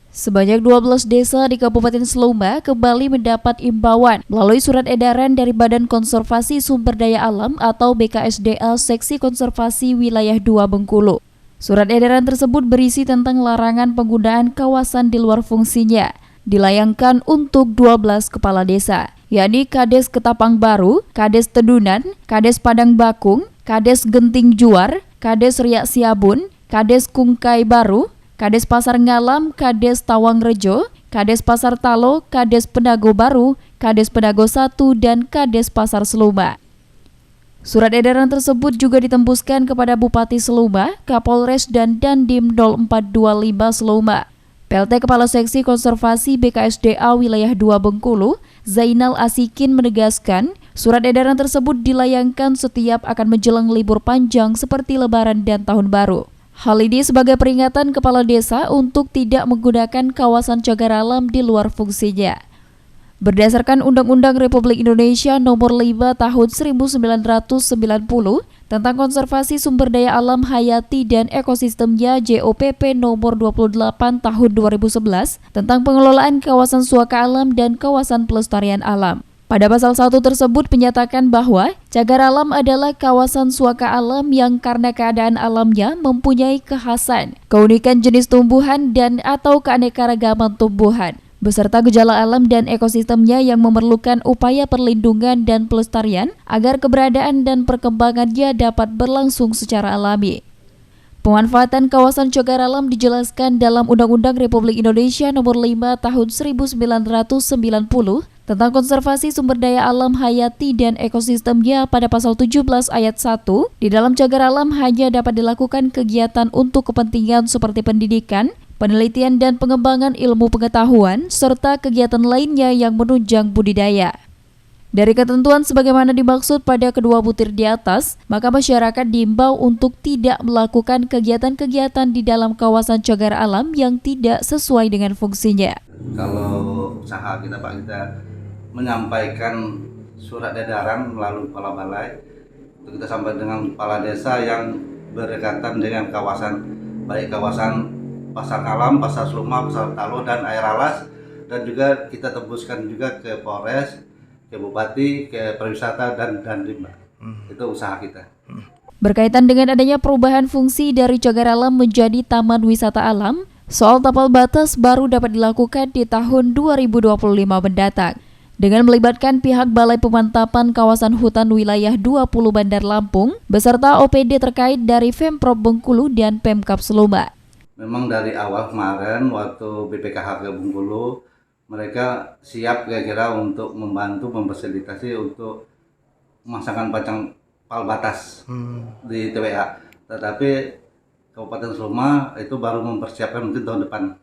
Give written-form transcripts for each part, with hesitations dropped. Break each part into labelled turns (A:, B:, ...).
A: Sebanyak 12 desa di Kabupaten Seluma kembali mendapat imbauan melalui surat edaran dari Badan Konservasi Sumber Daya Alam atau BKSDA Seksi Konservasi Wilayah 2 Bengkulu. Surat edaran tersebut berisi tentang larangan penggunaan kawasan di luar fungsinya, dilayangkan untuk 12 kepala desa, yakni Kades Ketapang Baru, Kades Tedunan, Kades Padang Bakung, Kades Genting Juar, Kades Riak Siabun, Kades Kungkai Baru, Kades Pasar Ngalam, Kades Tawangrejo, Kades Pasar Talo, Kades Pedago Baru, Kades Pedago 1, dan Kades Pasar Seluma. Surat edaran tersebut juga ditembuskan kepada Bupati Seluma, Kapolres, dan Dandim 0425 Seluma. PLT Kepala Seksi Konservasi BKSDA Wilayah 2 Bengkulu, Zainal Asikin menegaskan, surat edaran tersebut dilayangkan setiap akan menjelang libur panjang seperti Lebaran dan Tahun Baru. Hal ini sebagai peringatan kepala desa untuk tidak menggunakan kawasan cagar alam di luar fungsinya. Berdasarkan Undang-Undang Republik Indonesia Nomor 5 Tahun 1990 tentang Konservasi Sumber Daya Alam Hayati dan Ekosistemnya JOPP Nomor 28 Tahun 2011 tentang pengelolaan kawasan suaka alam dan kawasan pelestarian alam. Pada pasal 1 tersebut menyatakan bahwa cagar alam adalah kawasan suaka alam yang karena keadaan alamnya mempunyai kekhasan, keunikan jenis tumbuhan dan atau keanekaragaman tumbuhan, beserta gejala alam dan ekosistemnya yang memerlukan upaya perlindungan dan pelestarian agar keberadaan dan perkembangannya dapat berlangsung secara alami. Pemanfaatan kawasan cagar alam dijelaskan dalam Undang-Undang Republik Indonesia Nomor 5 Tahun 1990 tentang Konservasi Sumber Daya Alam Hayati dan Ekosistemnya pada pasal 17 ayat 1, di dalam cagar alam hanya dapat dilakukan kegiatan untuk kepentingan seperti pendidikan, penelitian dan pengembangan ilmu pengetahuan, serta kegiatan lainnya yang menunjang budidaya. Dari ketentuan sebagaimana dimaksud pada kedua butir di atas, maka masyarakat diimbau untuk tidak melakukan kegiatan-kegiatan di dalam kawasan cagar alam yang tidak sesuai dengan fungsinya.
B: Kalau usaha kita Pak, kita menyampaikan surat edaran melalui kepala balai, untuk kita sampaikan dengan kepala desa yang berdekatan dengan kawasan, baik kawasan Pasar Ngalam, Pasar Seluma, Pasar Talo, dan Air Alas, dan juga kita tembuskan juga ke Polres, ke Bupati, ke Pariwisata, dan Dandim. Itu usaha kita.
A: Berkaitan dengan adanya perubahan fungsi dari cagar alam menjadi taman wisata alam, soal tapal batas baru dapat dilakukan di tahun 2025 mendatang. Dengan melibatkan pihak Balai Pemantapan Kawasan Hutan Wilayah 20 Bandar Lampung, beserta OPD terkait dari Pemprov Bengkulu dan Pemkab Seluma.
B: Memang dari awal kemarin waktu BPKH ke Bengkulu, mereka siap kira-kira untuk membantu memfasilitasi untuk memasangkan pal batas di TWA. Tetapi Kabupaten Seluma itu baru mempersiapkan mungkin tahun depan.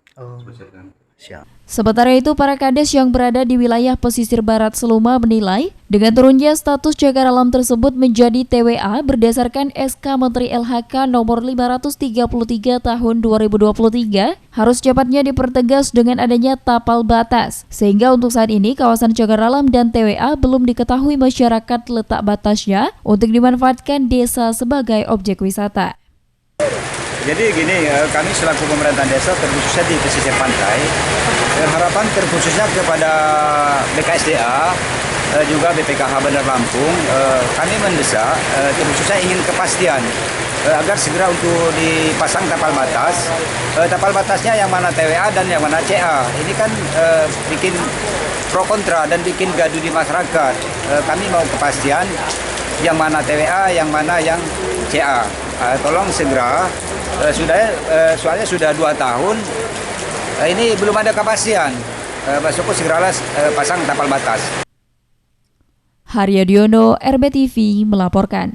C: Siap.
A: Sementara itu, para kades yang berada di wilayah pesisir barat Seluma menilai dengan turunnya status cagar alam tersebut menjadi TWA berdasarkan SK Menteri LHK nomor 533 tahun 2023 harus cepatnya dipertegas dengan adanya tapal batas. Sehingga untuk saat ini kawasan cagar alam dan TWA belum diketahui masyarakat letak batasnya untuk dimanfaatkan desa sebagai objek wisata.
C: Jadi gini, kami selaku pemerintahan desa terkhususnya di pesisir pantai, harapan terkhususnya kepada BKSDA, juga BPKH Bandar Lampung, kami mendesak terkhususnya ingin kepastian agar segera untuk dipasang tapal batas. Tapal batasnya yang mana TWA dan yang mana CA. Ini kan bikin pro kontra dan bikin gaduh di masyarakat. Kami mau kepastian yang mana TWA, yang mana yang CA. Tolong segera. Soalnya sudah 2 tahun ini belum ada kepastian. Pak Soko segeralah pasang tapal batas.
A: Haryadiono, RBTV melaporkan.